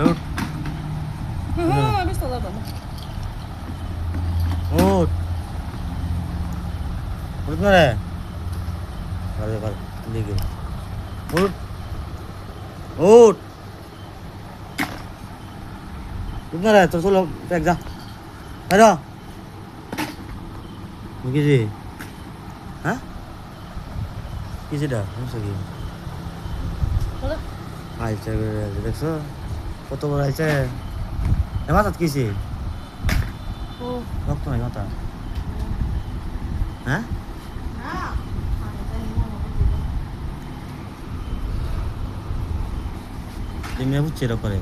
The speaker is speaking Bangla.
উঠ আমি সাদা দাম উঠ উঠ না রে আরে ভাই লিগে উঠ উঠ উঠ না রে তোর চলো দেখ যা আরে কি রে হ্যাঁ কি যেটা সমস্যা কি বলো আইছে দেখছো কত বড় আইছে এ মাথাত কিছে ও রক্ত নাই মাথা হ্যাঁ না তুমি বুঝছে এরা করে